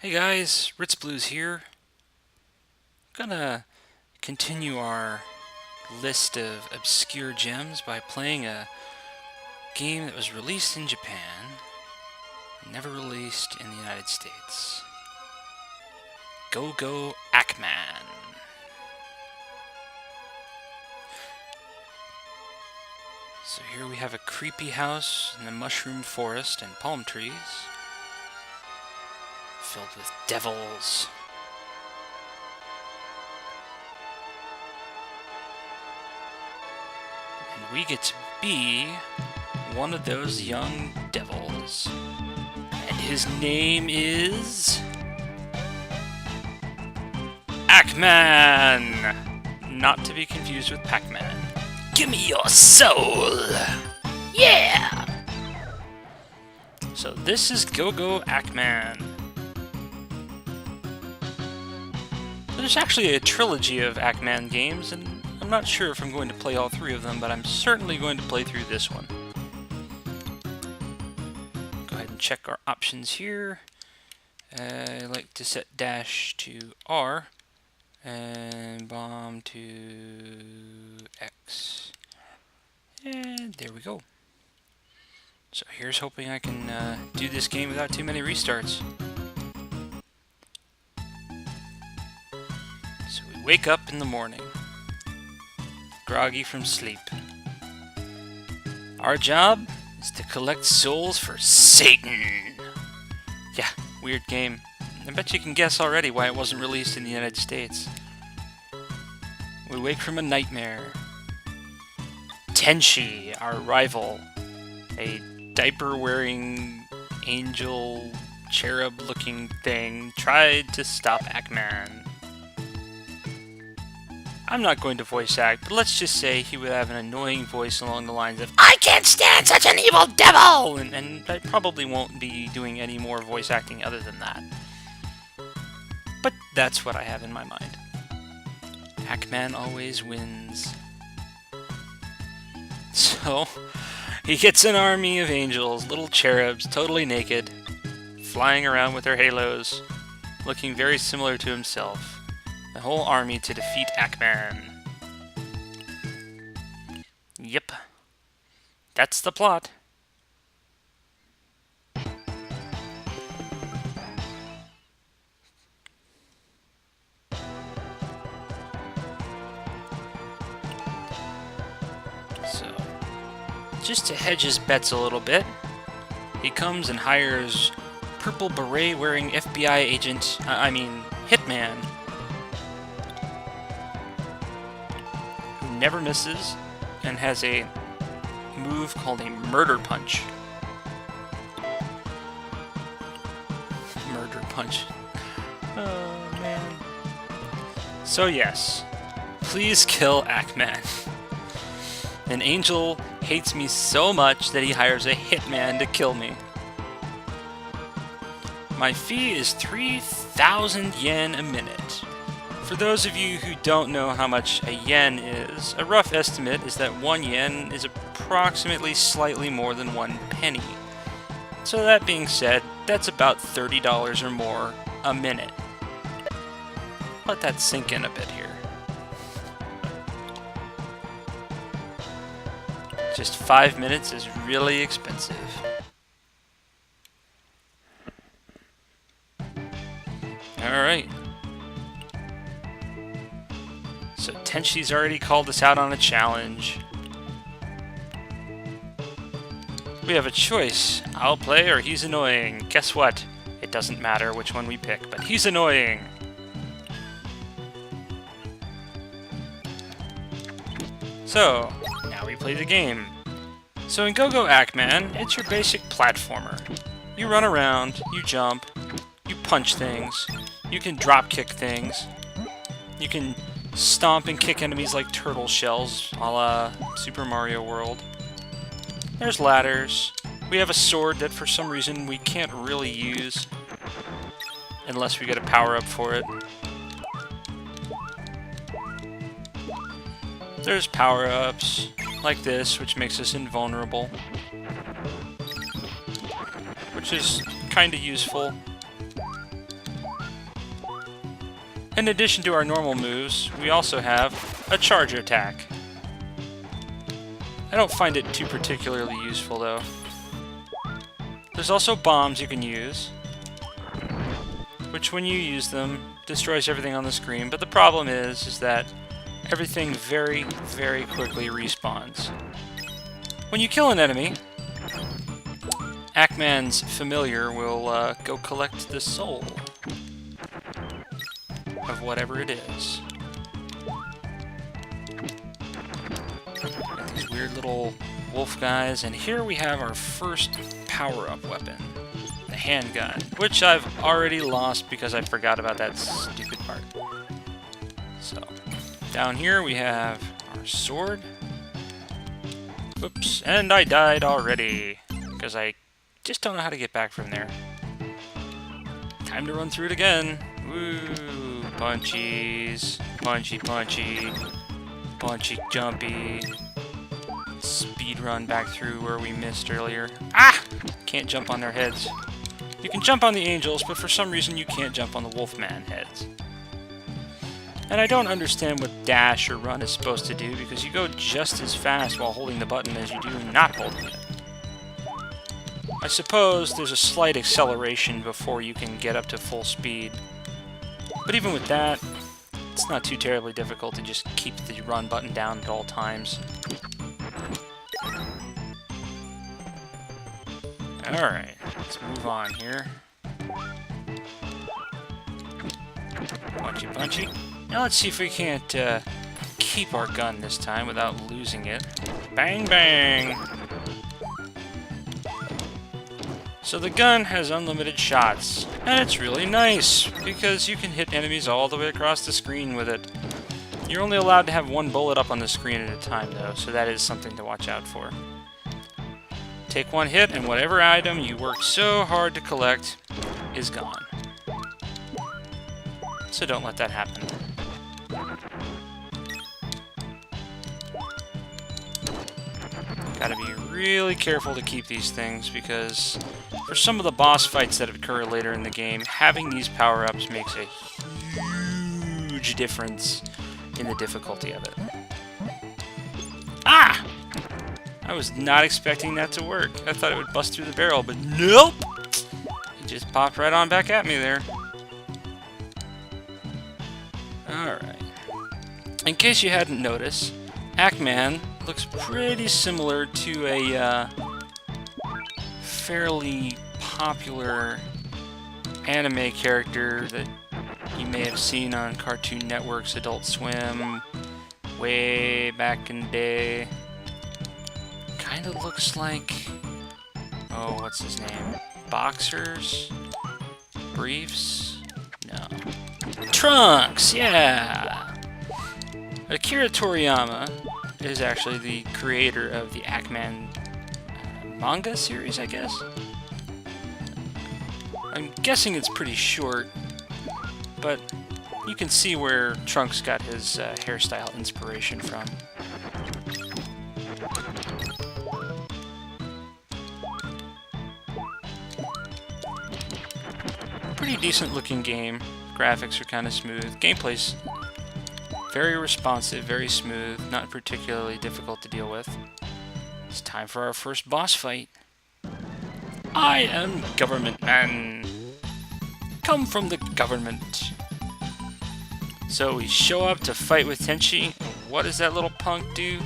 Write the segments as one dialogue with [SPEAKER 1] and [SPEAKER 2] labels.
[SPEAKER 1] Hey guys, Ritz Blues here. Gonna continue our list of obscure gems by playing a game that was released in Japan, never released in the United States. Go Ackman. So here we have a creepy house in the mushroom forest and palm trees, filled with devils. And we get to be one of those young devils. And his name is Ackman! Not to be confused with Pac-Man. Give me your soul! Yeah! So this is Go Ackman. There's actually a trilogy of Ackman games, and I'm not sure if I'm going to play all three of them, but I'm certainly going to play through this one. Go ahead and check our options here. I like to set dash to R and bomb to X. And there we go. So here's hoping I can do this game without too many restarts. So we wake up in the morning, groggy from sleep. Our job is to collect souls for Satan. Yeah, weird game. I bet you can guess already why it wasn't released in the United States. We wake from a nightmare. Tenshi, our rival, a diaper-wearing angel cherub-looking thing, tried to stop Ackman. I'm not going to voice act, but let's just say he would have an annoying voice along the lines of, "I can't stand such an evil devil!" And I probably won't be doing any more voice acting other than that. But that's what I have in my mind. Ackman always wins. So, he gets an army of angels, little cherubs, totally naked, flying around with their halos, looking very similar to himself. A whole army to defeat Ackman. Yep. That's the plot. So, just to hedge his bets a little bit, he comes and hires purple beret wearing FBI agent, hitman, who never misses and has a move called a murder punch. Murder punch. Oh man. So yes, please kill Ackman. An angel hates me so much that he hires a hitman to kill me. My fee is 3,000 yen a minute. For those of you who don't know how much a yen is, a rough estimate is that 1 yen is approximately slightly more than 1 penny. So that being said, that's about $30 or more a minute. Let that sink in a bit here. Just 5 minutes is really expensive. Alright. So Tenshi's already called us out on a challenge. We have a choice. I'll play or he's annoying. Guess what? It doesn't matter which one we pick, but he's annoying. So, now we play the game. So in Go Ackman, it's your basic platformer. You run around, you jump, you punch things, you can drop kick things, you can stomp and kick enemies like turtle shells, a la Super Mario World. There's ladders. We have a sword that for some reason we can't really use unless we get a power-up for it. There's power-ups like this, which makes us invulnerable, which is kind of useful. In addition to our normal moves, we also have a charge attack. I don't find it too particularly useful though. There's also bombs you can use, which when you use them, destroys everything on the screen, but the problem is that everything very, very quickly respawns. When you kill an enemy, Ackman's familiar will go collect the soul of whatever it is. Got these weird little wolf guys, and here we have our first power-up weapon, the handgun, which I've already lost because I forgot about that stupid part. So, down here we have our sword. Oops, and I died already, because I just don't know how to get back from there. Time to run through it again. Woo! Punchies. Punchy, punchy. Punchy, jumpy. Speed run back through where we missed earlier. Ah! Can't jump on their heads. You can jump on the angels, but for some reason you can't jump on the wolfman heads. And I don't understand what dash or run is supposed to do, because you go just as fast while holding the button as you do not holding it. I suppose there's a slight acceleration before you can get up to full speed. But even with that, it's not too terribly difficult to just keep the run button down at all times. Alright, let's move on here. Punchy, punchy. Now let's see if we can't keep our gun this time without losing it. Bang, bang! So the gun has unlimited shots, and it's really nice, because you can hit enemies all the way across the screen with it. You're only allowed to have one bullet up on the screen at a time, though, so that is something to watch out for. Take one hit, and whatever item you worked so hard to collect is gone. So don't let that happen. Gotta be really careful to keep these things, because for some of the boss fights that occur later in the game, having these power-ups makes a huge difference in the difficulty of it. Ah! I was not expecting that to work. I thought it would bust through the barrel, but nope! It just popped right on back at me there. Alright. In case you hadn't noticed, Ackman looks pretty similar to a fairly popular anime character that you may have seen on Cartoon Network's Adult Swim way back in the day. Kind of looks like... oh, what's his name? Boxers? Briefs? No. Trunks! Yeah! Akira Toriyama is actually the creator of the Ackman manga series, I guess? I'm guessing it's pretty short, but you can see where Trunks got his hairstyle inspiration from. Pretty decent looking game. Graphics are kind of smooth. Gameplay's very responsive, very smooth, not particularly difficult to deal with. It's time for our first boss fight. I am Government Man. Come from the government. So we show up to fight with Tenchi. What does that little punk do?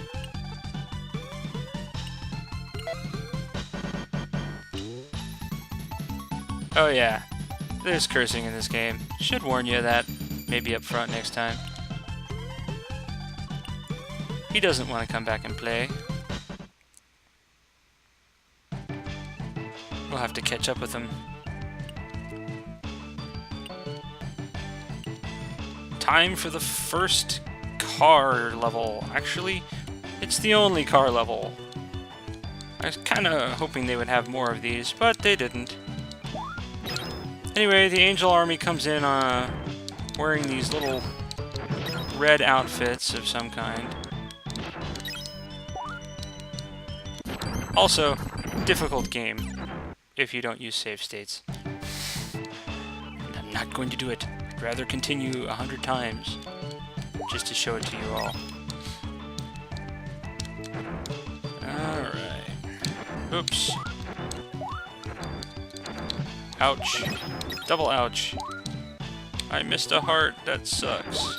[SPEAKER 1] Oh yeah, there's cursing in this game. Should warn you of that, maybe up front next time. He doesn't want to come back and play. We'll have to catch up with him. Time for the first car level. Actually, it's the only car level. I was kind of hoping they would have more of these, but they didn't. Anyway, the Angel Army comes in wearing these little red outfits of some kind. Also, difficult game if you don't use save states. And I'm not going to do it. I'd rather continue 100 times just to show it to you all. Alright. Oops. Ouch. Double ouch. I missed a heart. That sucks.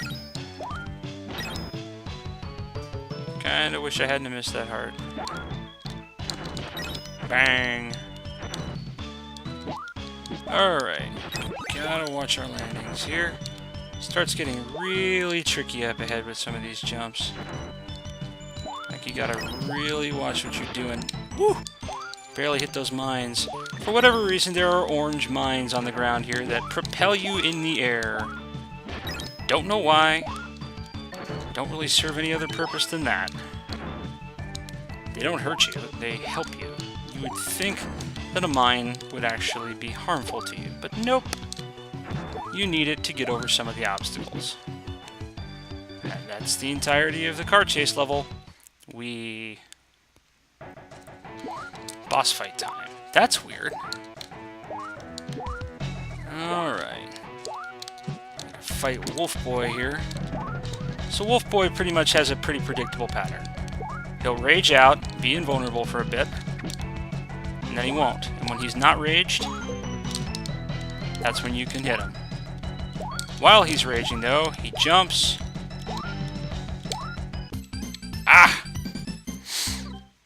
[SPEAKER 1] Kinda wish I hadn't missed that heart. Bang. Alright. Gotta watch our landings here. Starts getting really tricky up ahead with some of these jumps. Like, you gotta really watch what you're doing. Woo! Barely hit those mines. For whatever reason, there are orange mines on the ground here that propel you in the air. Don't know why. Don't really serve any other purpose than that. They don't hurt you, they help you. You would think that a mine would actually be harmful to you, but nope. You need it to get over some of the obstacles. And that's the entirety of the car chase level. Boss fight time. That's weird. Alright. Fight Wolf Boy here. So Wolf Boy pretty much has a pretty predictable pattern. He'll rage out, be invulnerable for a bit, and then he won't. And when he's not raged, that's when you can hit him. While he's raging, though, he jumps. Ah!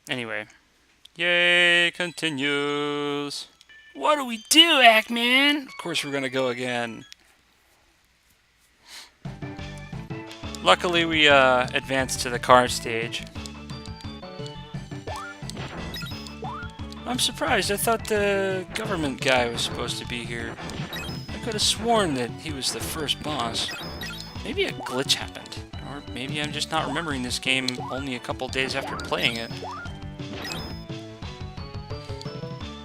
[SPEAKER 1] Anyway. Yay, continues. What do we do, Ackman? Of course we're gonna go again. Luckily, we advanced to the car stage. I'm surprised. I thought the government guy was supposed to be here. I could have sworn that he was the first boss. Maybe a glitch happened. Or maybe I'm just not remembering this game only a couple days after playing it.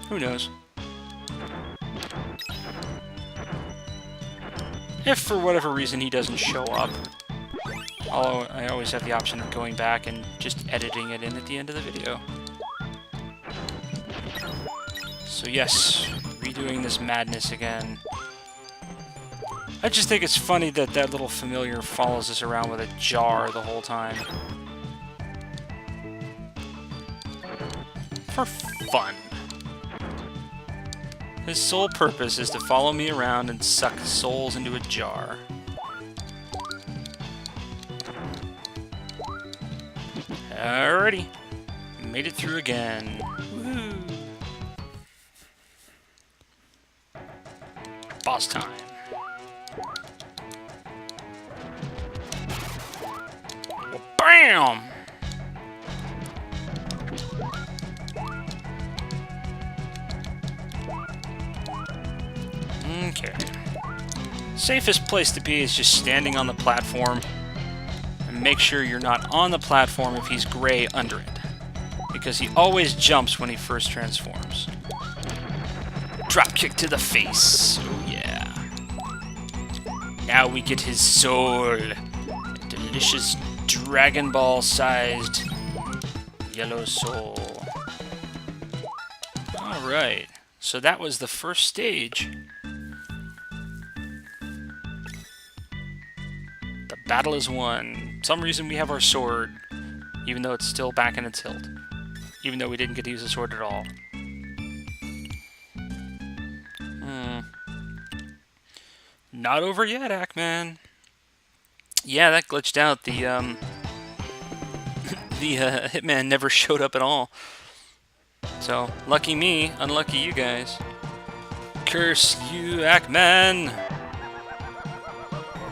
[SPEAKER 1] Who knows? If for whatever reason he doesn't show up, I always have the option of going back and just editing it in at the end of the video. So yes, redoing this madness again. I just think it's funny that that little familiar follows us around with a jar the whole time. For fun. His sole purpose is to follow me around and suck souls into a jar. Alrighty. Made it through again. Woo! Boss time. Bam! Okay. Safest place to be is just standing on the platform. And make sure you're not on the platform if he's gray under it. Because he always jumps when he first transforms. Drop kick to the face. Oh yeah. Now we get his soul. A delicious Dragon Ball sized yellow soul. Alright. So that was the first stage. The battle is won. For some reason we have our sword, even though it's still back in its hilt. Even though we didn't get to use the sword at all. Not over yet, Ackman. Yeah, that glitched out. The Hitman never showed up at all. So, lucky me, unlucky you guys. Curse you, Ackman!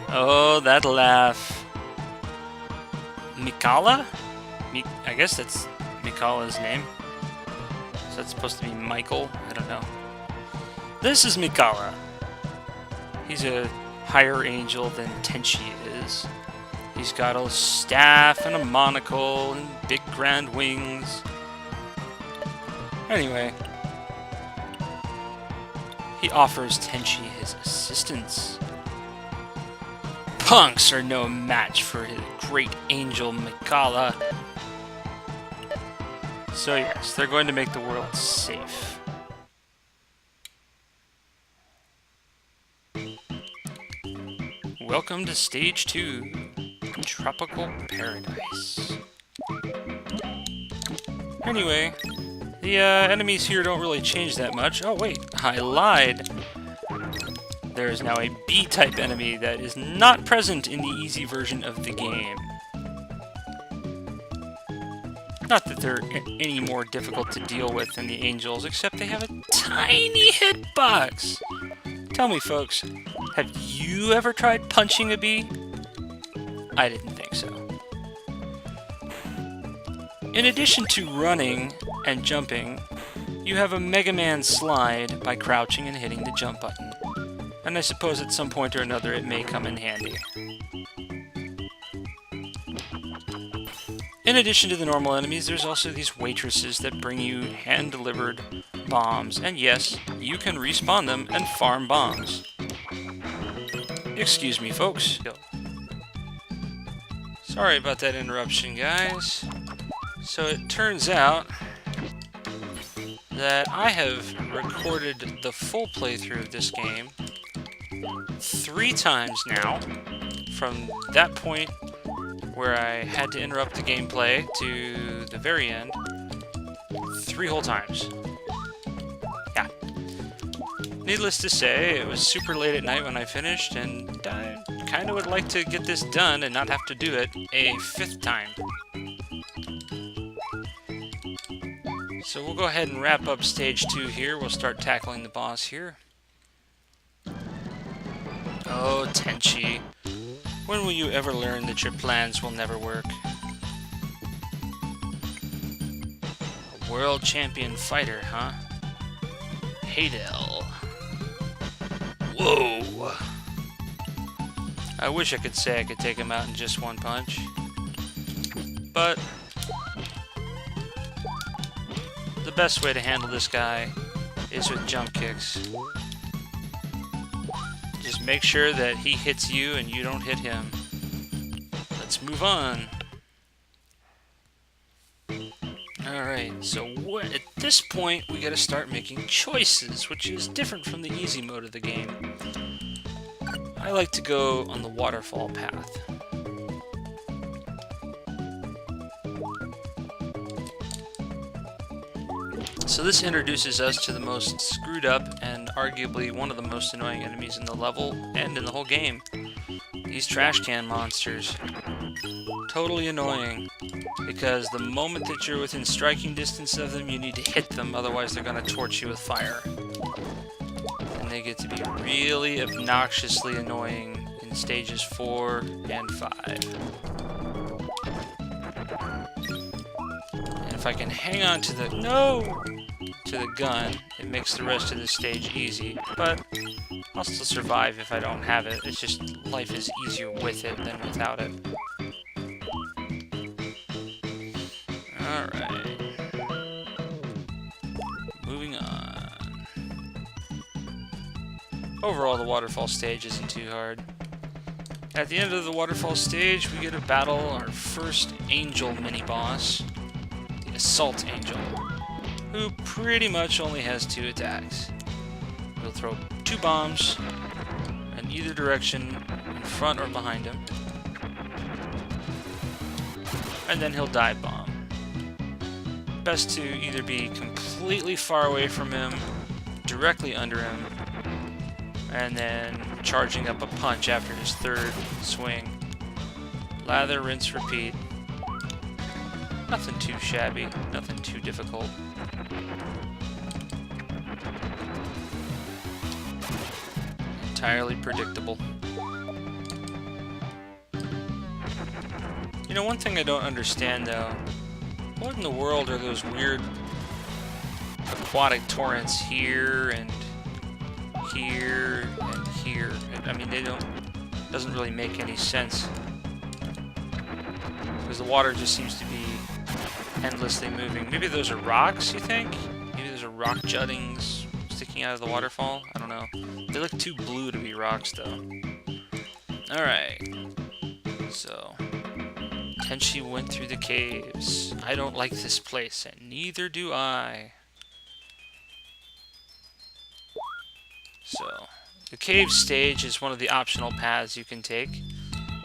[SPEAKER 1] Oh, that laugh. Mikala? I guess that's Mikala's name. Is that supposed to be Michael? I don't know. This is Mikala. He's a higher angel than Tenchi is. He's got a staff and a monocle and big grand wings. Anyway, he offers Tenchi his assistance. Punks are no match for his great angel Mikala. So yes, they're going to make the world safe. welcome to Stage 2, Tropical Paradise. Anyway, the enemies here don't really change that much. Oh wait, I lied. There is now a B-type enemy that is not present in the easy version of the game. Not that they're any more difficult to deal with than the angels, except they have a tiny hitbox. Tell me, folks, have you ever tried punching a bee? I didn't think so. In addition to running and jumping, you have a Mega Man slide by crouching and hitting the jump button. And I suppose at some point or another it may come in handy. In addition to the normal enemies, there's also these waitresses that bring you hand-delivered bombs. And yes, you can respawn them and farm bombs. Excuse me, folks. Sorry about that interruption, guys. So it turns out that I have recorded the full playthrough of this game 3 times now, from that point where I had to interrupt the gameplay to the very end, 3 whole times. Yeah. Needless to say, it was super late at night when I finished, and I kind of would like to get this done and not have to do it a 5th time. So we'll go ahead and wrap up Stage 2 here. We'll start tackling the boss here. Oh, Tenchi. When will you ever learn that your plans will never work? A world champion fighter, huh? Hadel. Whoa! I wish I could say I could take him out in just one punch. But the best way to handle this guy is with jump kicks. Just make sure that he hits you and you don't hit him. Let's move on. Alright, so at this point we gotta start making choices, which is different from the easy mode of the game. I like to go on the waterfall path. So this introduces us to the most screwed up and arguably one of the most annoying enemies in the level and in the whole game. These trash can monsters. Totally annoying, because the moment that you're within striking distance of them, you need to hit them, otherwise they're going to torch you with fire. And they get to be really obnoxiously annoying in stages 4 and 5. And if I can hang on to the gun, it makes the rest of the stage easy, but I'll still survive if I don't have it. It's just life is easier with it than without it. Alright. Moving on. Overall, the waterfall stage isn't too hard. At the end of the waterfall stage, we get to battle our first angel mini-boss, the Assault Angel, who pretty much only has 2 attacks. He'll throw 2 bombs in either direction, in front or behind him, and then he'll dive bomb. Best to either be completely far away from him, directly under him, and then charging up a punch after his 3rd swing. Lather, rinse, repeat. Nothing too shabby, nothing too difficult. Entirely predictable. You know, one thing I don't understand though, what in the world are those weird aquatic torrents here and here and here? I mean, doesn't really make any sense. Because the water just seems to be endlessly moving. Maybe those are rocks, you think? Maybe those are rock juttings sticking out of the waterfall? I don't know. They look too blue to be rocks, though. Alright. So, Tenchi went through the caves. I don't like this place, and neither do I. So, The cave stage is one of the optional paths you can take.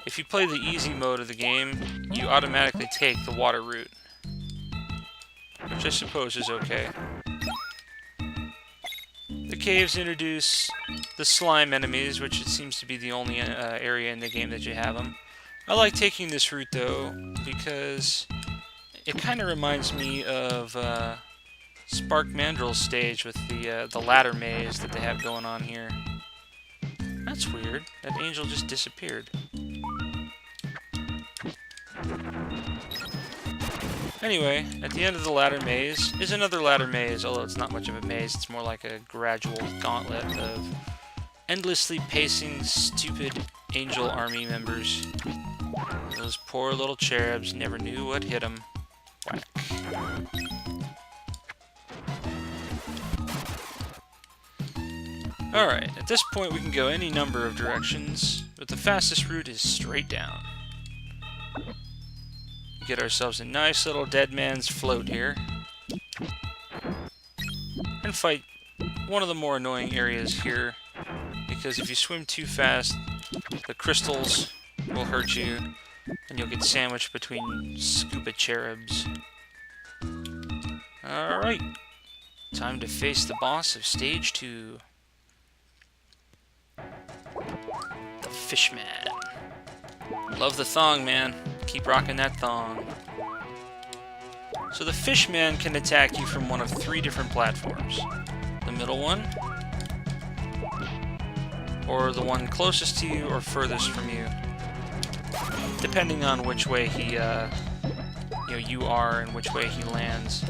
[SPEAKER 1] If you play the easy mode of the game, you automatically take the water route, which I suppose is okay. The caves introduce the slime enemies, which it seems to be the only area in the game that you have them. I like taking this route though, because it kind of reminds me of Spark Mandrill's stage with the ladder maze that they have going on here. That's weird. That angel just disappeared. Anyway, at the end of the ladder maze is another ladder maze, although it's not much of a maze, it's more like a gradual gauntlet of endlessly pacing stupid angel army members. Those poor little cherubs never knew what hit them. Whack. Alright, at this point we can go any number of directions, but the fastest route is straight down. Get ourselves a nice little dead man's float here. And fight one of the more annoying areas here, because if you swim too fast, the crystals will hurt you, and you'll get sandwiched between scuba cherubs. Alright, time to face the boss of Stage 2. The Fishman. Love the thong, man. Keep rocking that thong. So the Fishman can attack you from one of 3 different platforms. The middle one, or the one closest to you or furthest from you, depending on which way he, you are and which way he lands.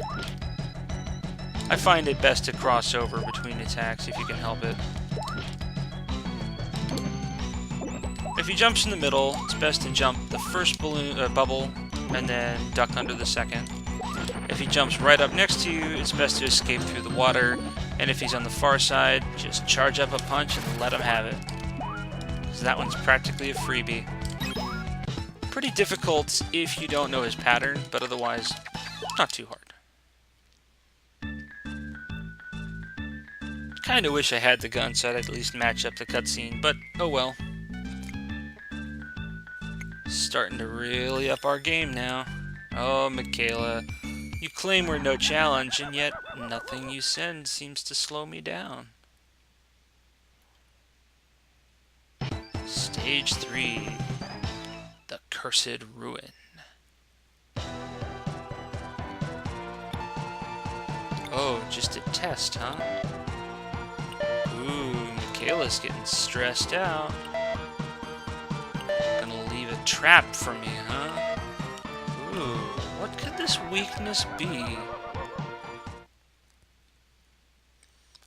[SPEAKER 1] I find it best to cross over between attacks if you can help it. If he jumps in the middle, it's best to jump the first bubble and then duck under the second. If he jumps right up next to you, it's best to escape through the water, and if he's on the far side, just charge up a punch and let him have it. Because that one's practically a freebie. Pretty difficult if you don't know his pattern, but otherwise, not too hard. Kinda wish I had the gun so I'd at least match up the cutscene, but oh well. Starting to really up our game now. Oh, Michaela, you claim we're no challenge, and yet nothing you send seems to slow me down. Stage 3. The Cursed Ruin. Oh, just a test, huh? Ooh, Michaela's getting stressed out. Gonna leave a trap for me, huh? Ooh, what could this weakness be?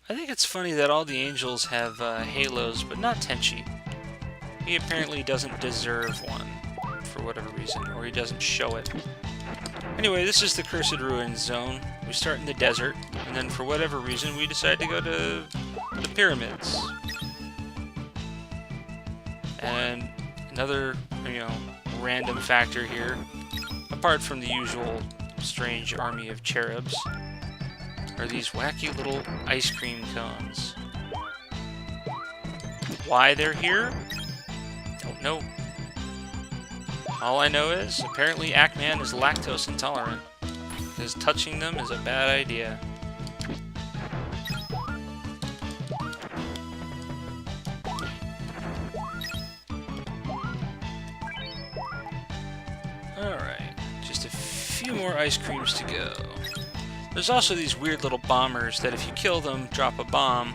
[SPEAKER 1] I think it's funny that all the angels have halos, but not Tenchi. He apparently doesn't deserve one, for whatever reason, or he doesn't show it. Anyway, this is the Cursed Ruins zone. We start in the desert, and then for whatever reason we decide to go to the pyramids. And another, random factor here, apart from the usual strange army of cherubs, are these wacky little ice cream cones. Why they're here? Don't know. All I know is, apparently Ackman is lactose intolerant, because touching them is a bad idea. Alright, just a few more ice creams to go. There's also these weird little bombers that if you kill them, drop a bomb.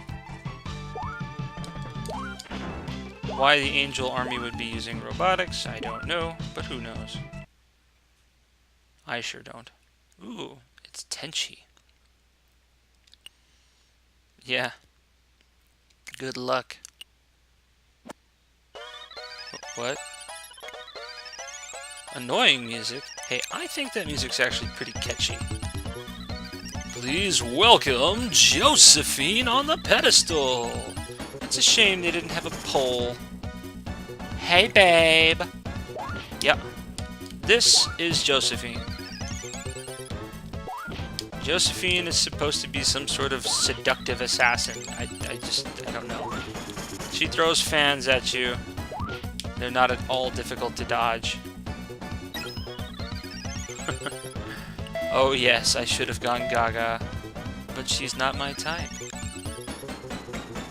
[SPEAKER 1] Why the angel army would be using robotics, I don't know, but who knows. I sure don't. Ooh, it's Tenchi. Yeah. Good luck. What? Annoying music? Hey, I think that music's actually pretty catchy. Please welcome Josephine on the pedestal! It's a shame they didn't have a pole. Hey, babe! Yep. This is Josephine. Josephine is supposed to be some sort of seductive assassin. I don't know. She throws fans at you. They're not at all difficult to dodge. Oh yes, I should have gone Gaga. But she's not my type.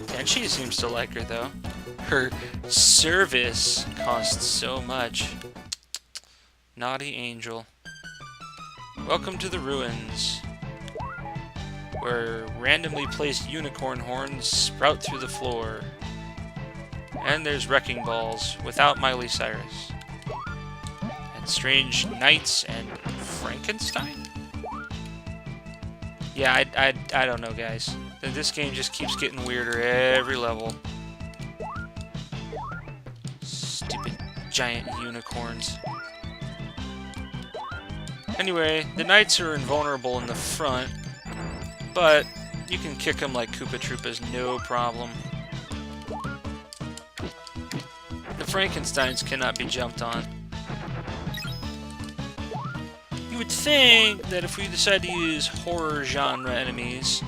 [SPEAKER 1] Tenchi seems to like her though. Her service costs so much. Naughty angel. Welcome to the ruins, where randomly placed unicorn horns sprout through the floor. And there's wrecking balls without Miley Cyrus. And strange knights and Frankenstein? Yeah, I don't know, guys. This game just keeps getting weirder every level. Stupid giant unicorns. Anyway, the knights are invulnerable in the front, but you can kick them like Koopa Troopas, no problem. The Frankensteins cannot be jumped on. You would think that if we decide to use horror genre enemies,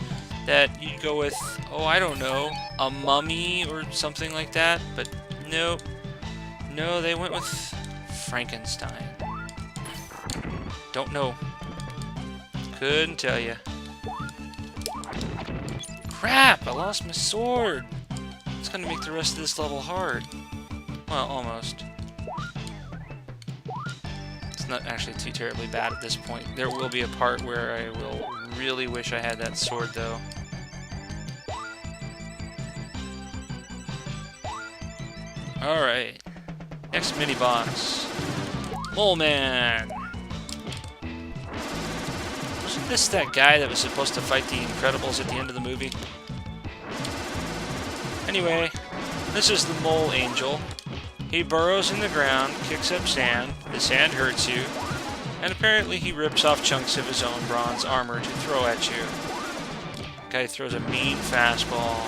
[SPEAKER 1] that you'd go with, oh, I don't know, a mummy or something like that, but nope. No, they went with Frankenstein. Don't know. Couldn't tell you. Crap! I lost my sword! It's gonna make the rest of this level hard. Well, almost. It's not actually too terribly bad at this point. There will be a part where I will really wish I had that sword, though. Alright. Next mini-boss. Mole Man! Wasn't this that guy that was supposed to fight the Incredibles at the end of the movie? Anyway, this is the Mole Angel. He burrows in the ground, kicks up sand, the sand hurts you, and apparently he rips off chunks of his own bronze armor to throw at you. The guy throws a mean fastball.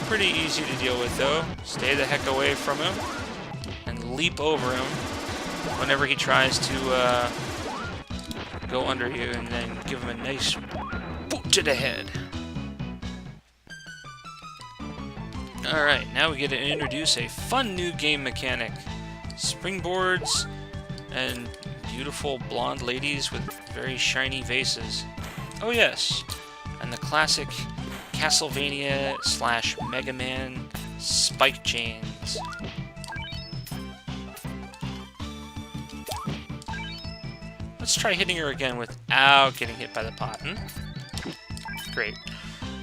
[SPEAKER 1] Pretty easy to deal with though. Stay the heck away from him, and leap over him whenever he tries to go under you, and then give him a nice boot to the head. Alright, now we get to introduce a fun new game mechanic. Springboards and beautiful blonde ladies with very shiny vases. Oh yes, and the classic Castlevania / Mega Man spike chains. Let's try hitting her again without getting hit by the pot. Great.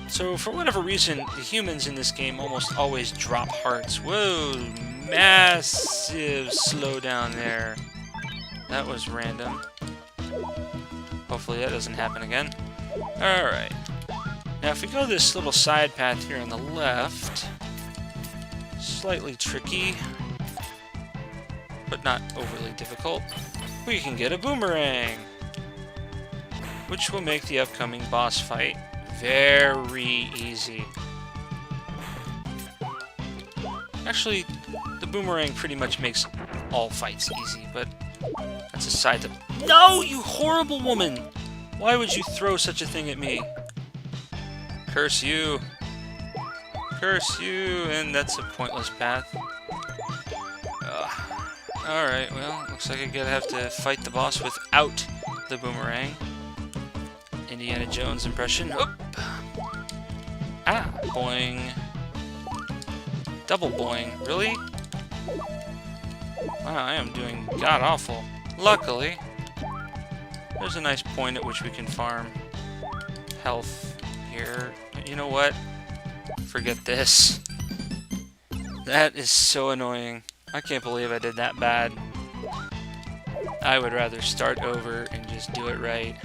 [SPEAKER 1] So, for whatever reason, the humans in this game almost always drop hearts. Whoa, massive slowdown there. That was random. Hopefully that doesn't happen again. Alright. Now, if we go this little side path here on the left, slightly tricky, but not overly difficult, we can get a boomerang, which will make the upcoming boss fight very easy. Actually, the boomerang pretty much makes all fights easy, but that's aside to... No, you horrible woman! Why would you throw such a thing at me? Curse you. Curse you, and that's a pointless path. Alright, well, looks like I'm gonna have to fight the boss without the boomerang. Indiana Jones impression. Oop. Ah, boing. Double boing. Really? Wow, I am doing god-awful. Luckily, there's a nice point at which we can farm health here. You know what? Forget this. That is so annoying. I can't believe I did that bad. I would rather start over and just do it right.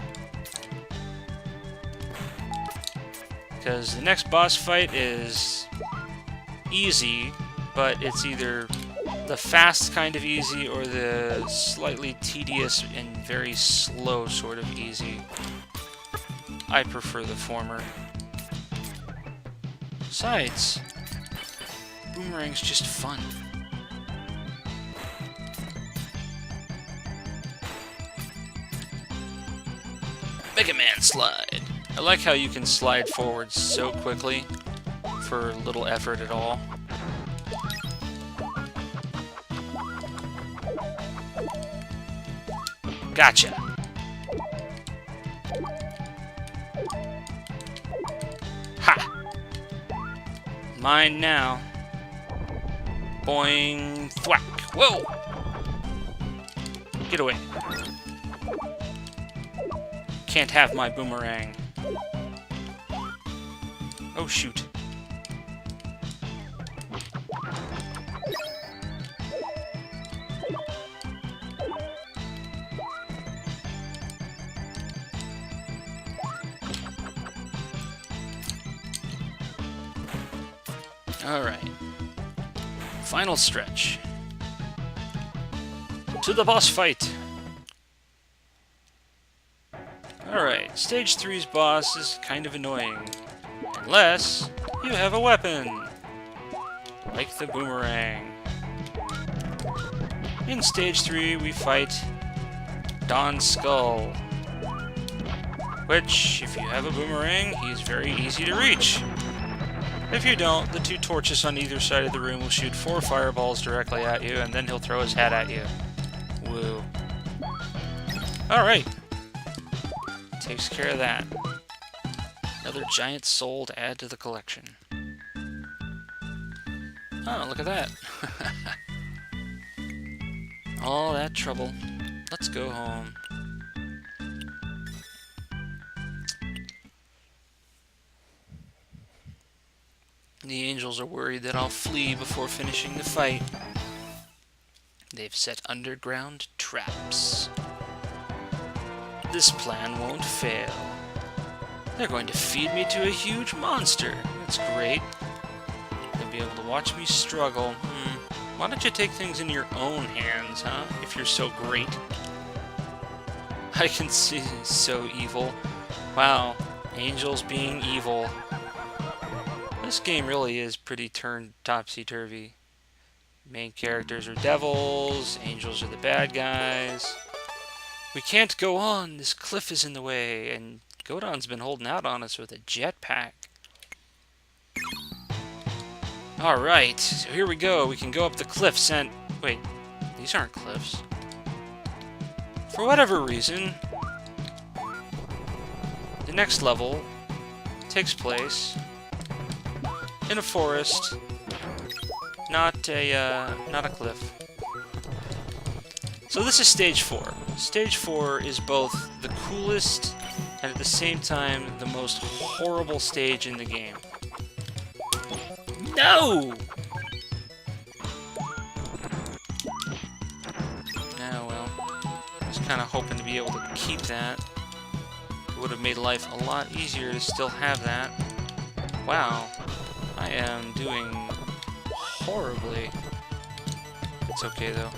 [SPEAKER 1] Because the next boss fight is easy, but it's either the fast kind of easy or the slightly tedious and very slow sort of easy. I prefer the former. Besides, boomerang's just fun. Mega Man Slide. I like how you can slide forward so quickly for little effort at all. Gotcha! Ha! Mine now. Boing, thwack. Whoa! Get away. Can't have my boomerang. Oh, shoot. Alright. Final stretch. To the boss fight! Alright, stage 3's boss is kind of annoying. Unless you have a weapon. Like the boomerang. In stage 3, we fight Don's Skull. Which, if you have a boomerang, he's very easy to reach. If you don't, the 2 torches on either side of the room will shoot 4 fireballs directly at you, and then he'll throw his hat at you. Woo. Alright. Takes care of that. Another giant soul to add to the collection. Oh, look at that. All that trouble. Let's go home. The angels are worried that I'll flee before finishing the fight. They've set underground traps. This plan won't fail. They're going to feed me to a huge monster. That's great. They'll be able to watch me struggle. Why don't you take things in your own hands, huh? If you're so great. I can see so evil. Wow, angels being evil. This game really is pretty turned topsy-turvy. Main characters are devils, angels are the bad guys. We can't go on, this cliff is in the way, and Godon's been holding out on us with a jetpack. Alright, so here we go. We can go up the cliffs and... Wait, these aren't cliffs. For whatever reason, the next level takes place in a forest, not a cliff. So this is stage 4. Stage 4 is both the coolest and at the same time the most horrible stage in the game. No! Yeah, well, I was kind of hoping to be able to keep that. It would have made life a lot easier to still have that. Wow, I am doing horribly. It's okay though.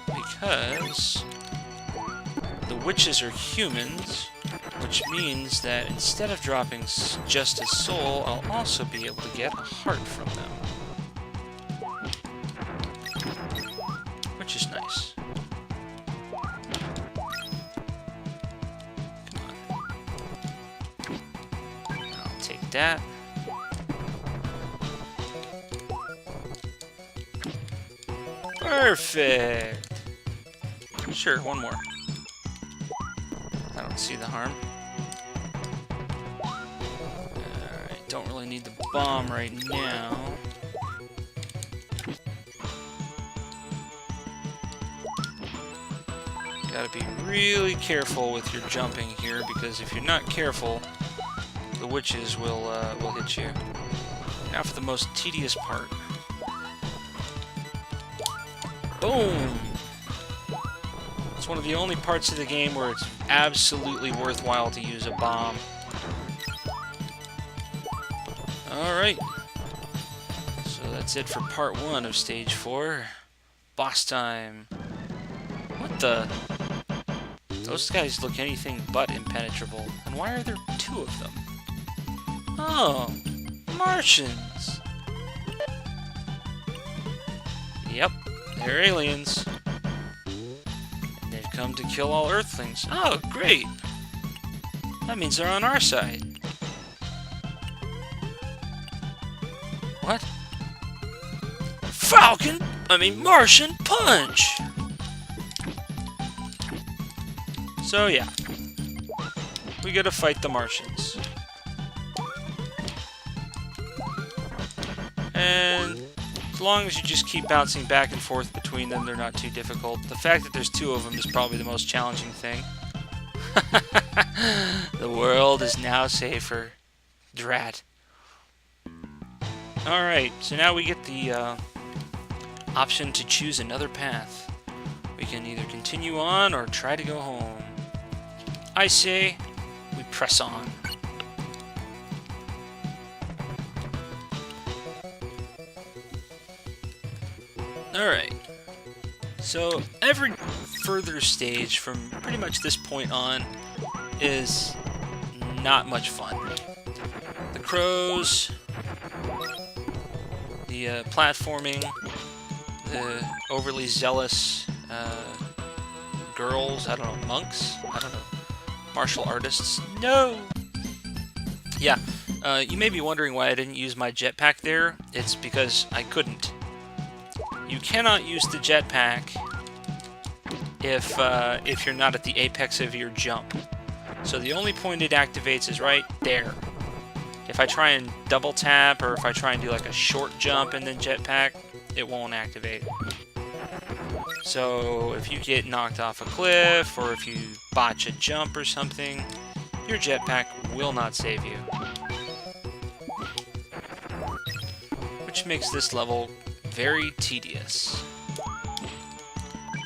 [SPEAKER 1] Because the witches are humans, which means that instead of dropping just a soul, I'll also be able to get a heart from them. Which is nice. Come on. I'll take that. Perfect! Sure, one more. I don't see the harm. Alright, don't really need the bomb right now. Gotta be really careful with your jumping here, because if you're not careful, the witches will hit you. Now for the most tedious part. Boom! It's one of the only parts of the game where it's absolutely worthwhile to use a bomb. Alright. So that's it for part 1 of stage 4. Boss time. What the? Those guys look anything but impenetrable. And why are there 2 of them? Oh, Martians. Yep, they're aliens. come to kill all Earthlings. Oh, great! That means they're on our side. What? Martian Punch! So yeah, we gotta fight the Martians. And as long as you just keep bouncing back and forth between them, they're not too difficult. The fact that there's two of them is probably the most challenging thing. The world is now safer. Drat. Alright, so now we get the option to choose another path. We can either continue on or try to go home. I say we press on. Alright, so every further stage from pretty much this point on is not much fun. The crows, the platforming, the overly zealous girls, I don't know, monks? I don't know. Martial artists? No! Yeah, you may be wondering why I didn't use my jetpack there. It's because I couldn't. You cannot use the jetpack if you're not at the apex of your jump. So the only point it activates is right there. If I try and double tap, or if I try and do like a short jump and then jetpack, it won't activate. So if you get knocked off a cliff, or if you botch a jump or something, your jetpack will not save you. Which makes this level very tedious.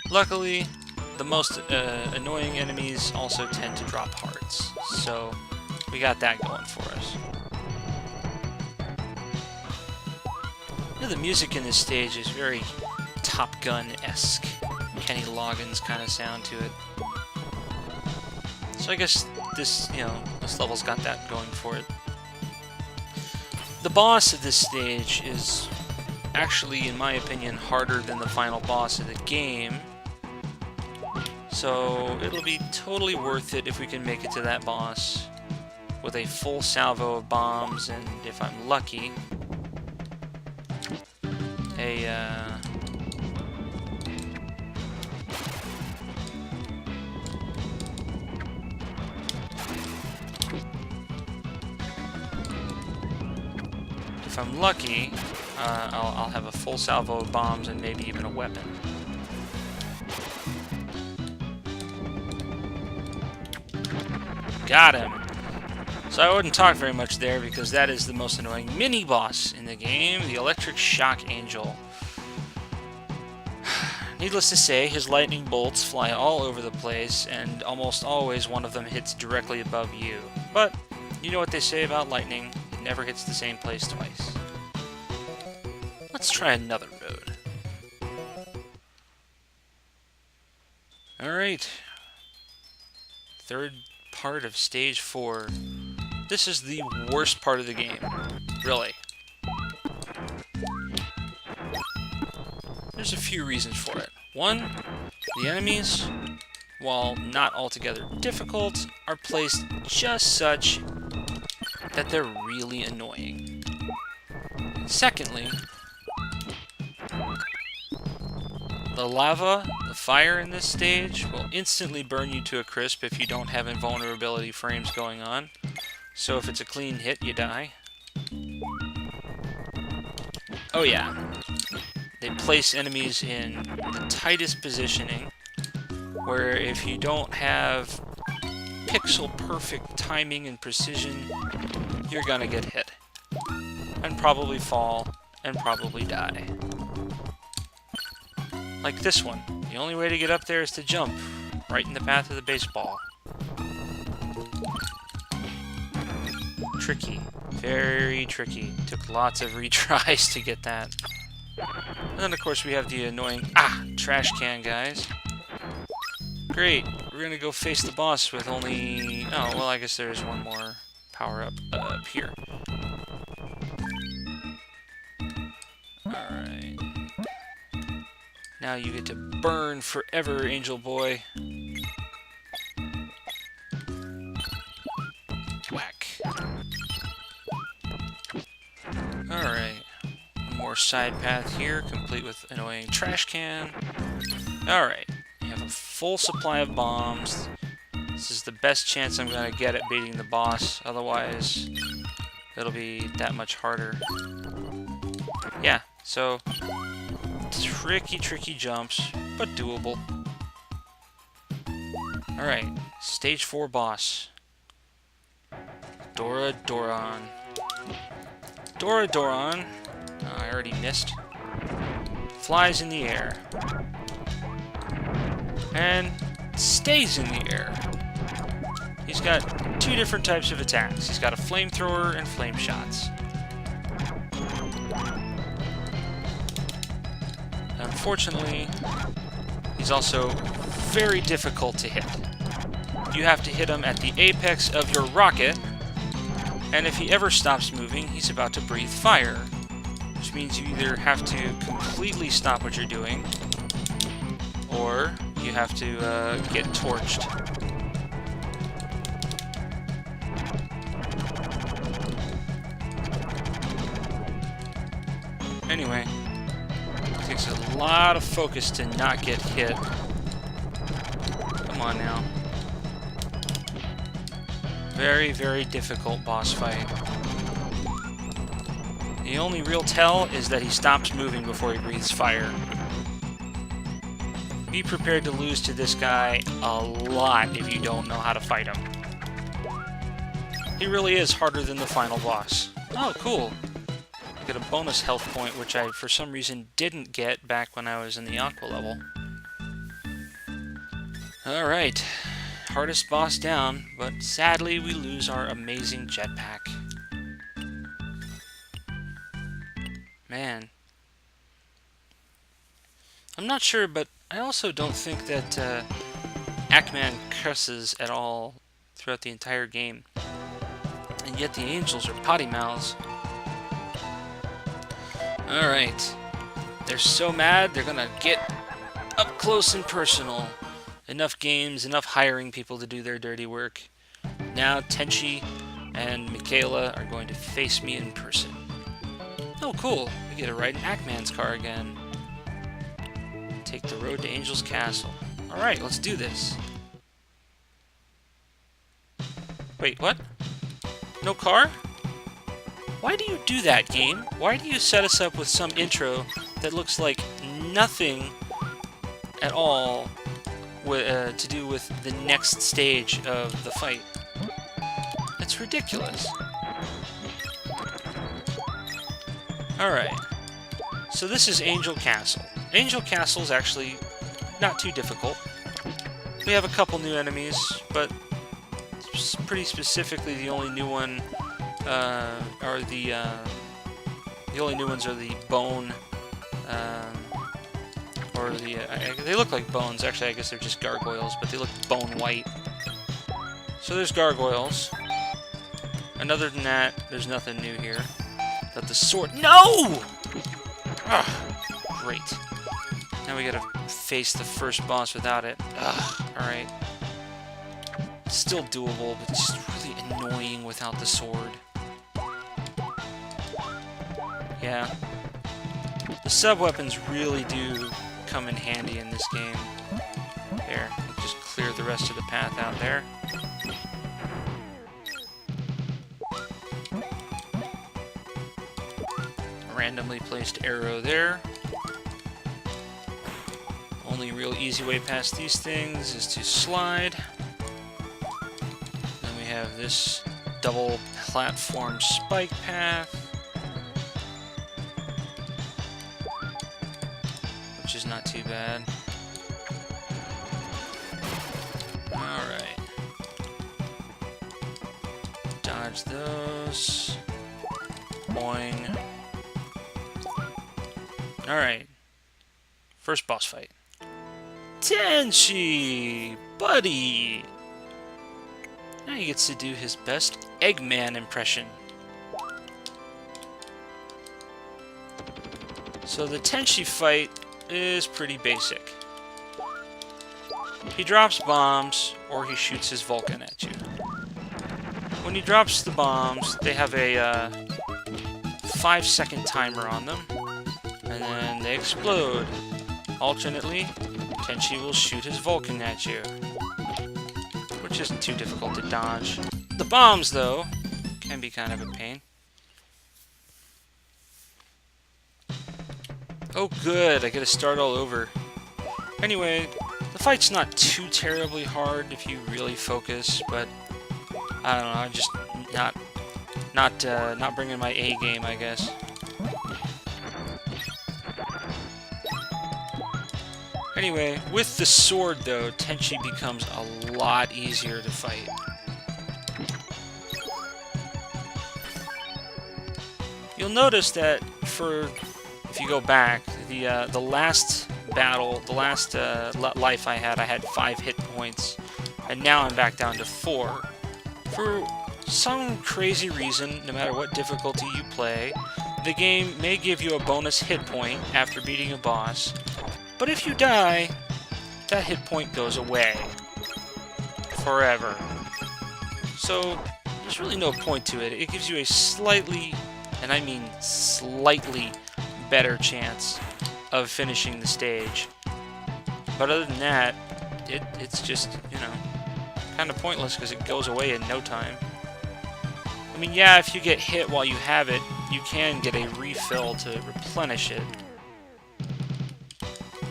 [SPEAKER 1] Luckily, the most annoying enemies also tend to drop hearts, so we got that going for us. The music in this stage is very Top Gun-esque, Kenny Loggins kind of sound to it. So I guess this level's got that going for it. The boss of this stage is actually, in my opinion, harder than the final boss of the game. So it'll be totally worth it if we can make it to that boss with a full salvo of bombs, and if I'm lucky, if I'm lucky, I'll have a full salvo of bombs and maybe even a weapon. Got him! So I wouldn't talk very much there because that is the most annoying mini-boss in the game, the Electric Shock Angel. Needless to say, his lightning bolts fly all over the place, and almost always one of them hits directly above you. But, you know what they say about lightning, it never hits the same place twice. Let's try another road. Alright. Third part of Stage 4. This is the worst part of the game. Really. There's a few reasons for it. One, the enemies, while not altogether difficult, are placed just such that they're really annoying. Secondly, the lava, the fire in this stage, will instantly burn you to a crisp if you don't have invulnerability frames going on. So if it's a clean hit, you die. Oh yeah. They place enemies in the tightest positioning, where if you don't have pixel-perfect timing and precision, you're gonna get hit. And probably fall, and probably die. Like this one. The only way to get up there is to jump, right in the path of the baseball. Tricky. Very tricky. Took lots of retries to get that. And then, of course, we have the annoying, trash can guys. Great. We're gonna go face the boss with only... Oh, well, I guess there's one more power-up up here. Alright. Now you get to burn forever, Angel Boy. more side path here, complete with annoying trash can. Alright, we have a full supply of bombs. This is the best chance I'm going to get at beating the boss, otherwise it'll be that much harder. Yeah, so tricky jumps, but doable. Alright, stage 4 boss. Doran. Doran, I already missed, flies in the air. And stays in the air. He's got 2 different types of attacks. He's got a flamethrower and flame shots. Unfortunately, he's also very difficult to hit. You have to hit him at the apex of your rocket, and if he ever stops moving, he's about to breathe fire, which means you either have to completely stop what you're doing, or you have to get torched. Anyway, it takes a lot of focus to not get hit. Come on now. Very difficult boss fight. The only real tell is that he stops moving before he breathes fire. Be prepared to lose to this guy a lot if you don't know how to fight him. He really is harder than the final boss. Oh, cool. Get a bonus health point, which I, for some reason, didn't get back when I was in the Aqua level. Alright. Hardest boss down, but sadly we lose our amazing jetpack. Man. I'm not sure, but I also don't think that Ackman curses at all throughout the entire game. And yet the angels are potty mouths. Alright. They're so mad, they're gonna get up close and personal. Enough games, enough hiring people to do their dirty work. Now Tenchi and Michaela are going to face me in person. Oh, cool. We get to ride in Ackman's car again. Take the road to Angel's Castle. Alright, let's do this. Wait, what? No car? Why do you do that, game? Why do you set us up with some intro that looks like nothing at all to do with the next stage of the fight? It's ridiculous. Alright. So this is Angel Castle. Angel Castle is actually not too difficult. We have a couple new enemies, but pretty specifically the only new one the only new ones are the bone, or the they look like bones. Actually, I guess they're just gargoyles, but they look bone white. So there's gargoyles. And other than that, there's nothing new here. Got the sword. No! Ugh, great. Now we gotta face the first boss without it. Ugh, alright. Still doable, but just really annoying without the sword. Yeah. The sub-weapons really do come in handy in this game. There, just clear the rest of the path out there. Randomly placed arrow there. Only real easy way past these things is to slide. Then we have this double platform spike path, which is not too bad. Alright. Dodge those. Boing. Alright. First boss fight. Tenchi! Buddy! Now he gets to do his best Eggman impression. So the Tenchi fight is pretty basic. He drops bombs, or he shoots his Vulcan at you. When he drops the bombs, they have a 5-second timer on them. explode. Alternately, Tenchi will shoot his Vulcan at you, which isn't too difficult to dodge. The bombs, though, can be kind of a pain. Oh good, I get to start all over. Anyway, the fight's not too terribly hard if you really focus, but I don't know, I'm just not bringing my A game, I guess. Anyway, with the sword though, Tenchi becomes a lot easier to fight. You'll notice that if you go back, the last battle, the last life I had 5 hit points, and now I'm back down to 4. For some crazy reason, no matter what difficulty you play, the game may give you a bonus hit point after beating a boss, but if you die, that hit point goes away. Forever. So, there's really no point to it. It gives you a slightly, and I mean slightly, better chance of finishing the stage. But other than that, it's just, you know, kind of pointless because it goes away in no time. I mean, yeah, if you get hit while you have it, you can get a refill to replenish it.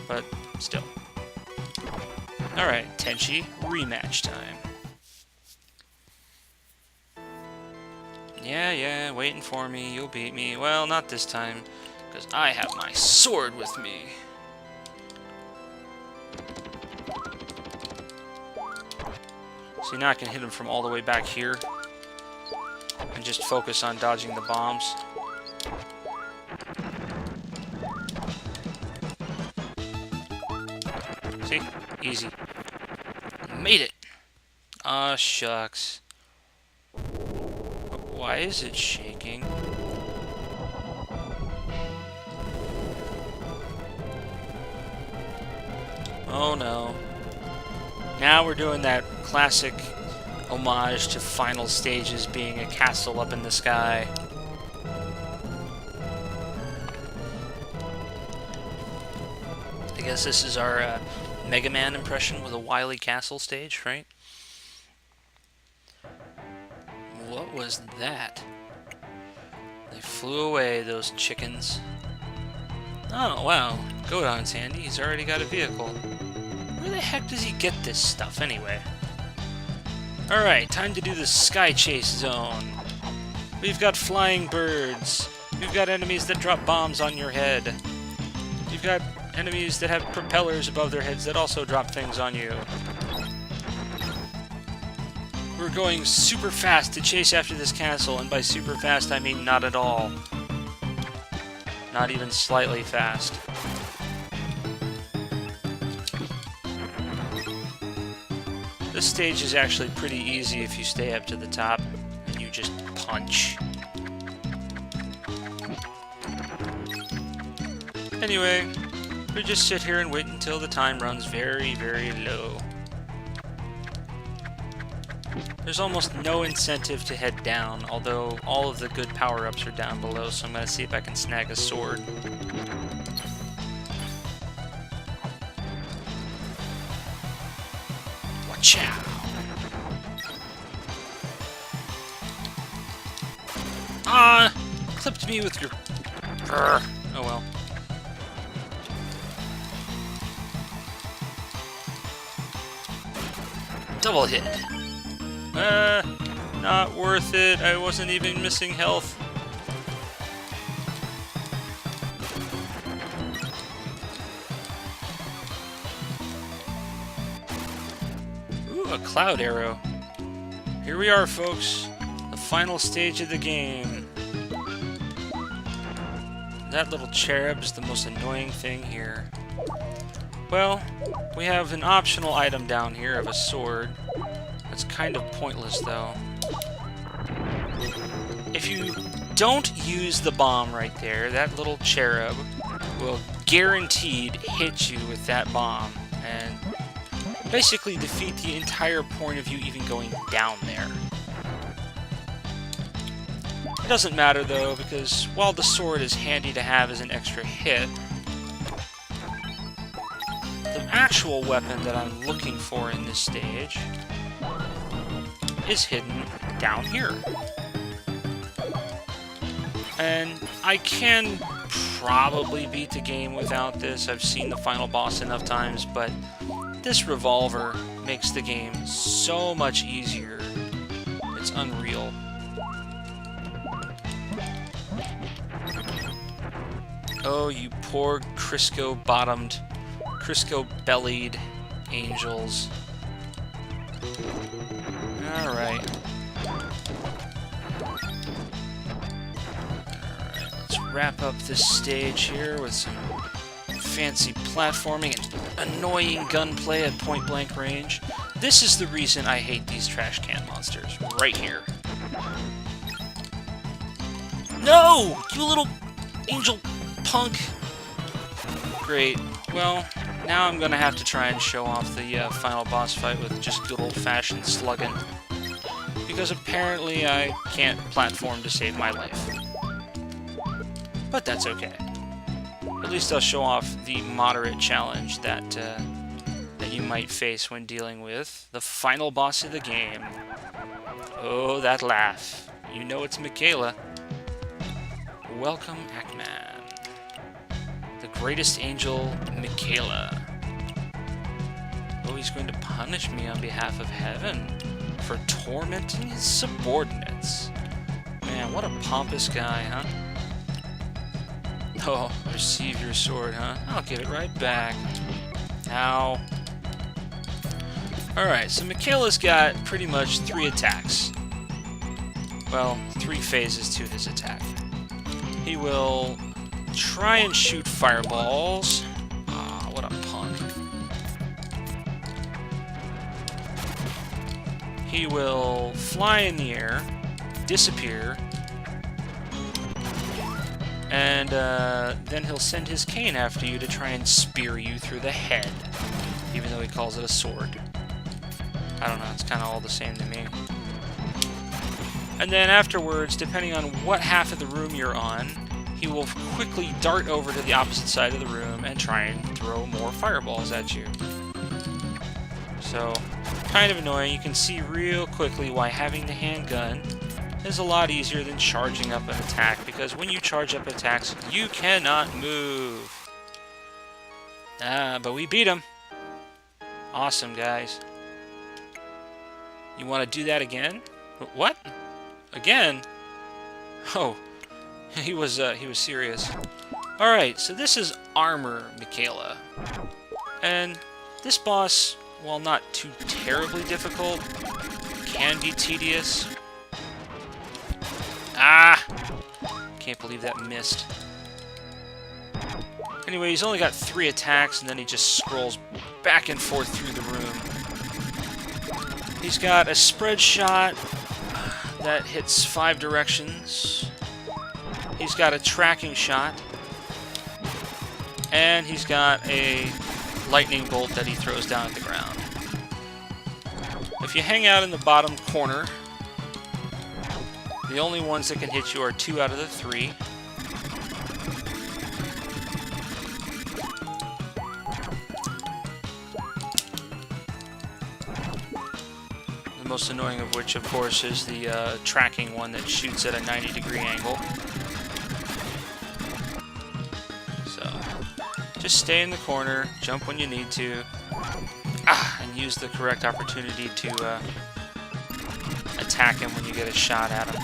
[SPEAKER 1] But still. Alright, Tenchi, rematch time. Yeah, waiting for me, you'll beat me. Well, not this time, because I have my sword with me. See, now I can hit him from all the way back here. And just focus on dodging the bombs. See? Easy. Made it! Aw, shucks. Why is it shaking? Oh no. Now we're doing that classic homage to final stages being a castle up in the sky. I guess this is our Mega Man impression with a Wily Castle stage, right? What was that? They flew away, those chickens. Oh, wow. Go on, Sandy. He's already got a vehicle. Where the heck does he get this stuff, anyway? Alright, time to do the Sky Chase Zone. We've got flying birds. We've got enemies that drop bombs on your head. You've got enemies that have propellers above their heads that also drop things on you. We're going super fast to chase after this castle, and by super fast I mean not at all. Not even slightly fast. This stage is actually pretty easy if you stay up to the top and you just punch. Anyway, we just sit here and wait until the time runs very, very low. There's almost no incentive to head down, although all of the good power-ups are down below, so I'm going to see if I can snag a sword. Watch out! Ah! Clipped me with your... Brr. Oh well. Double hit. Not worth it. I wasn't even missing health. Ooh, a cloud arrow. Here we are, folks. The final stage of the game. That little cherub's the most annoying thing here. Well, we have an optional item down here of a sword. That's kind of pointless, though. If you don't use the bomb right there, that little cherub will guaranteed hit you with that bomb, and basically defeat the entire point of you even going down there. It doesn't matter, though, because while the sword is handy to have as an extra hit, actual weapon that I'm looking for in this stage is hidden down here. And I can probably beat the game without this. I've seen the final boss enough times, but this revolver makes the game so much easier. It's unreal. Oh, you poor Crisco-bottomed, Crisco-bellied angels. Alright. Let's wrap up this stage here with some fancy platforming and annoying gunplay at point-blank range. This is the reason I hate these trash can monsters, right here. No! You little angel punk! Great. Well, now I'm gonna have to try and show off the final boss fight with just good old-fashioned slugging. Because apparently I can't platform to save my life. But that's okay. At least I'll show off the moderate challenge that you might face when dealing with the final boss of the game. Oh, that laugh. You know it's Michaela. Welcome, Ackman. The greatest angel, Michaela. Oh, he's going to punish me on behalf of heaven for tormenting his subordinates. Man, what a pompous guy, huh? Oh, receive your sword, huh? I'll give it right back. Ow. Alright, so Michaela's got pretty much 3 attacks. Well, 3 phases to his attack. He will try and shoot fireballs. Ah, what a punk. He will fly in the air, disappear, and then he'll send his cane after you to try and spear you through the head, even though he calls it a sword. I don't know, it's kind of all the same to me. And then afterwards, depending on what half of the room you're on, he will quickly dart over to the opposite side of the room and try and throw more fireballs at you. So, kind of annoying. You can see real quickly why having the handgun is a lot easier than charging up an attack, because when you charge up attacks, you cannot move. But we beat him. Awesome, guys. You want to do that again? What? Again? Oh, he was serious. Alright, so this is Armor Michaela. And this boss, while not too terribly difficult, can be tedious. Ah! Can't believe that missed. Anyway, he's only got 3 attacks, and then he just scrolls back and forth through the room. He's got a spread shot that hits 5 directions. He's got a tracking shot. And he's got a lightning bolt that he throws down at the ground. If you hang out in the bottom corner, the only ones that can hit you are 2 out of the 3. The most annoying of which, of course, is the tracking one that shoots at a 90-degree angle. So, just stay in the corner, jump when you need to, and use the correct opportunity to attack him when you get a shot at him.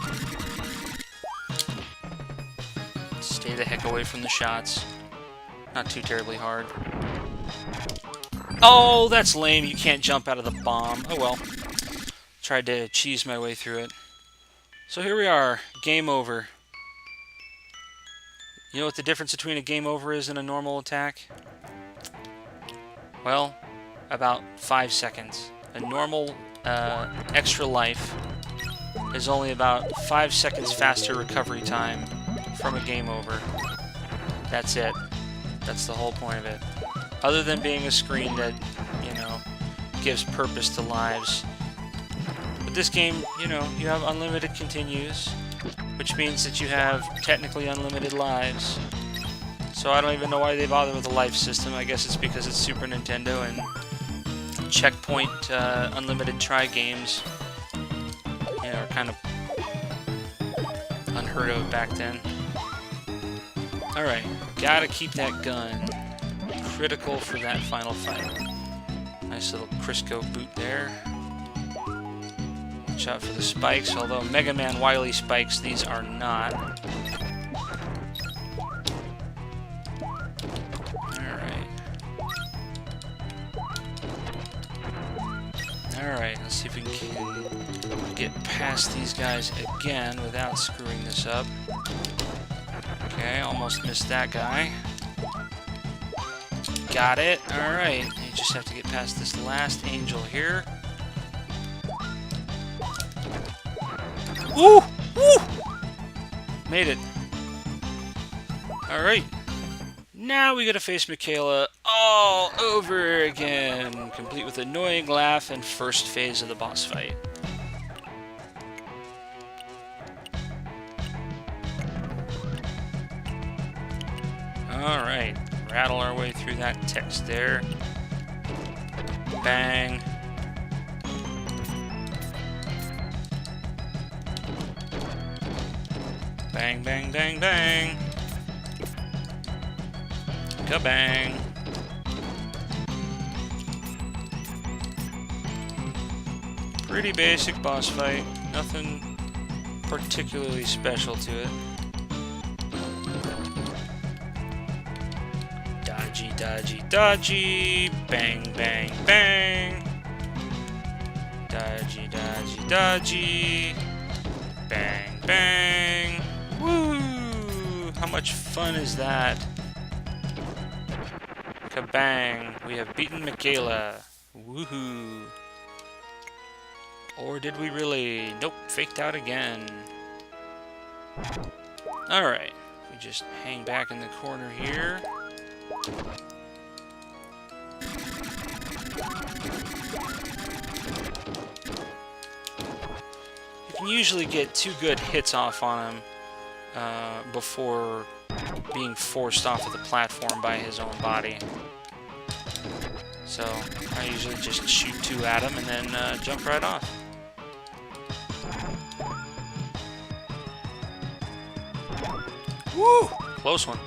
[SPEAKER 1] Stay the heck away from the shots. Not too terribly hard. Oh, that's lame. You can't jump out of the bomb. Oh well. Tried to cheese my way through it. So here we are. Game over. You know what the difference between a game over is and a normal attack? Well, about 5 seconds. A normal extra life is only about 5 seconds faster recovery time from a game over. That's it. That's the whole point of it. Other than being a screen that, you know, gives purpose to lives. But this game, you know, you have unlimited continues, which means that you have technically unlimited lives. So I don't even know why they bother with a life system. I guess it's because it's Super Nintendo and checkpoint unlimited try games, you know, are kind of unheard of back then. Alright, gotta keep that gun. Critical for that final fight. Nice little Crisco boot there. Watch out for the spikes, although Mega Man Wily spikes, these are not. Alright, let's see if we can get past these guys again without screwing this up. Okay, almost missed that guy. Got it. Alright, you just have to get past this last angel here. Woo! Woo! Made it. Alright. Now we gotta face Michaela all over again, complete with annoying laugh and first phase of the boss fight. Alright, rattle our way through that text there. Bang. Bang, bang, bang, bang. Kabang! Pretty basic boss fight. Nothing particularly special to it. Dodgy, dodgy, dodgy! Bang, bang, bang! Dodgy, dodgy, dodgy! Bang, bang! Woo! How much fun is that? Kabang! We have beaten Michaela. Woohoo! Or did we really? Nope, faked out again. Alright, we just hang back in the corner here. You can usually get 2 good hits off on him before being forced off of the platform by his own body. So I usually just shoot 2 at him and then jump right off. Woo! Close one.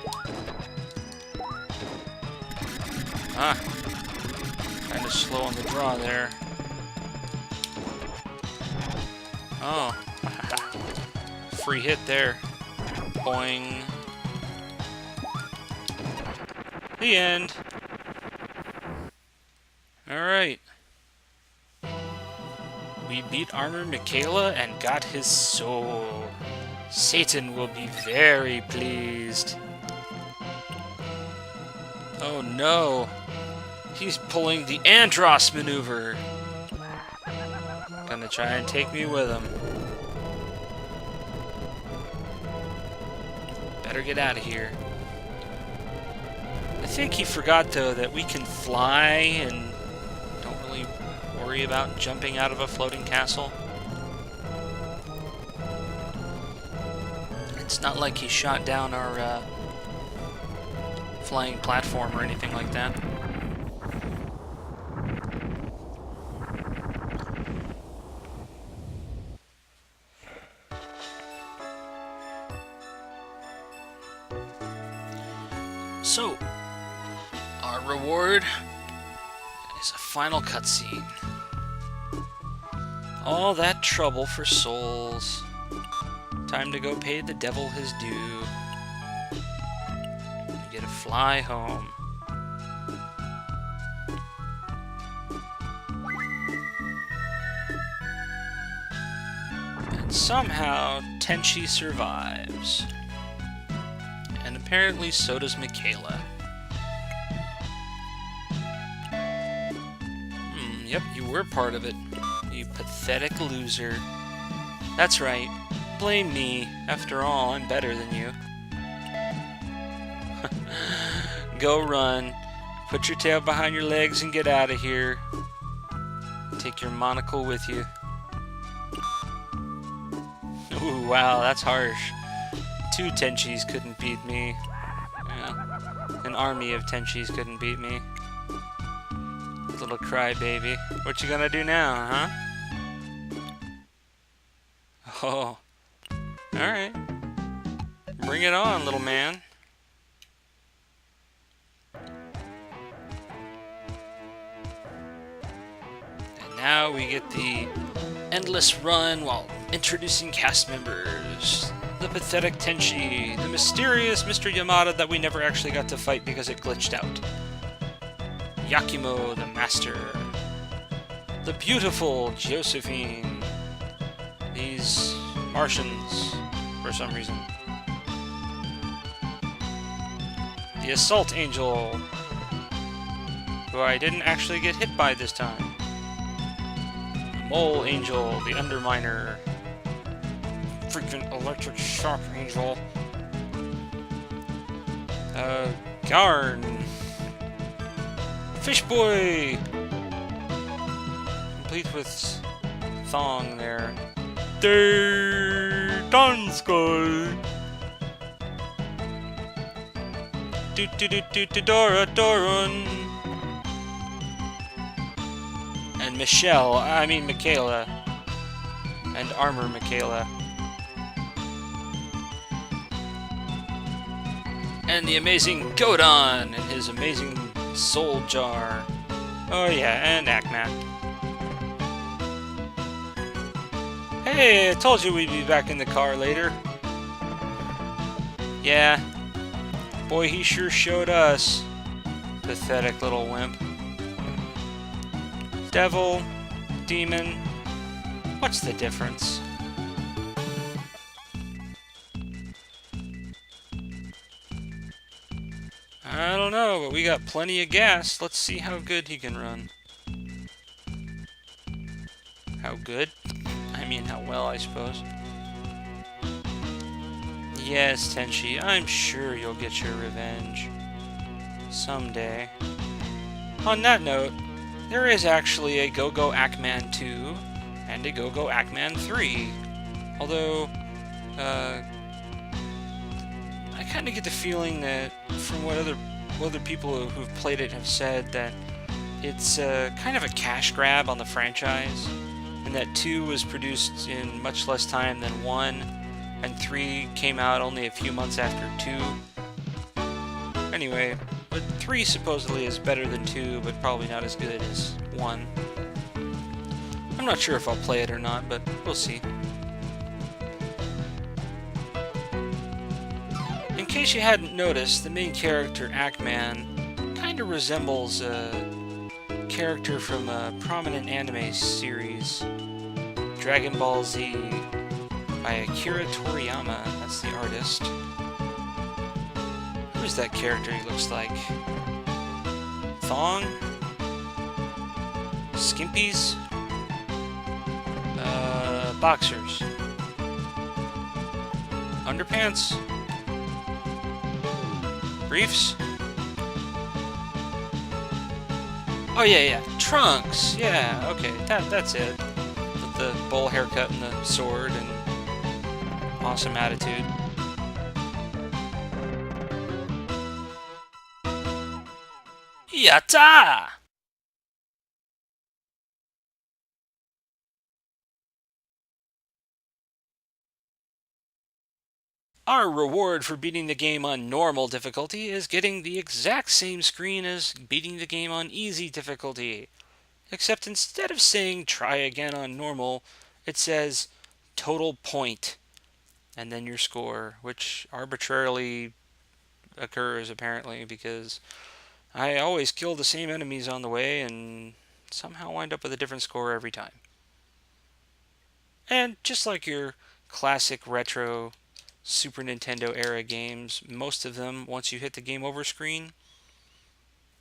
[SPEAKER 1] Ah. Kinda slow on the draw there. Oh. Free hit there. Boing. The end. Alright. We beat Armored Michaela and got his soul. Satan will be very pleased. Oh no. He's pulling the Andros maneuver. Gonna try and take me with him. Better get out of here. I think he forgot, though, that we can fly and don't really worry about jumping out of a floating castle. It's not like he shot down our flying platform or anything like that. So, our reward is a final cutscene. All that trouble for souls. Time to go pay the devil his due. You get to fly home. And somehow, Tenchi survives. And apparently so does Michaela. Yep, you were part of it. You pathetic loser. That's right. Blame me. After all, I'm better than you. Go run. Put your tail behind your legs and get out of here. Take your monocle with you. Ooh, wow, that's harsh. 2 Tenchis couldn't beat me. Yeah. army of Tenchis couldn't beat me. Little crybaby. What you gonna do now, huh? Oh. Alright. Bring it on, little man. And now we get the endless run while introducing cast members. The pathetic Tenchi, the mysterious Mr. Yamada that we never actually got to fight because it glitched out. Yakimo, the master. The beautiful Josephine. These Martians, for some reason. The Assault Angel, who I didn't actually get hit by this time. The Mole Angel, the Underminer. Freaking Electric Shock Angel. Garn. Fish Boy! Complete with thong there. Dansko! Dora Doran! And Michaela. And Armor Michaela. And the amazing Godon and his amazing Soul Jar. Oh yeah, and Ackman. Hey, I told you we'd be back in the car later. Yeah. Boy, he sure showed us. Pathetic little wimp. Devil, demon, what's the difference? I don't know, but we got plenty of gas. Let's see how good he can run. How good? I mean, how well, I suppose. Yes, Tenchi, I'm sure you'll get your revenge. Someday. On that note, there is actually a Go Ackman 2 and a Go Ackman 3. Although, I kind of get the feeling that, from what other people who've played it have said, that it's kind of a cash grab on the franchise, and that 2 was produced in much less time than 1, and 3 came out only a few months after 2. Anyway, but 3 supposedly is better than 2, but probably not as good as 1. I'm not sure if I'll play it or not, but we'll see. In case you hadn't noticed, the main character, Ackman, kind of resembles a character from a prominent anime series, Dragon Ball Z, by Akira Toriyama. That's the artist. Who's that character he looks like? Thong? Skimpies? Boxers. Underpants? Briefs? Oh yeah, trunks. Yeah, okay, that's it. With the bowl haircut and the sword and awesome attitude. Yatta! Our reward for beating the game on normal difficulty is getting the exact same screen as beating the game on easy difficulty. Except instead of saying try again on normal, it says total point, and then your score, which arbitrarily occurs apparently because I always kill the same enemies on the way and somehow wind up with a different score every time. And just like your classic retro Super Nintendo era games, most of them, once you hit the game over screen,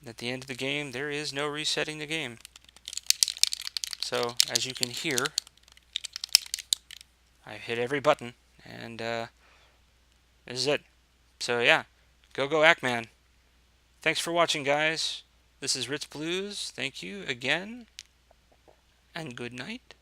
[SPEAKER 1] at the end of the game, there is no resetting the game. So, as you can hear, I've hit every button, and this is it. So yeah, Go Ackman. Thanks for watching, guys. This is Ritz Blues. Thank you again, and good night.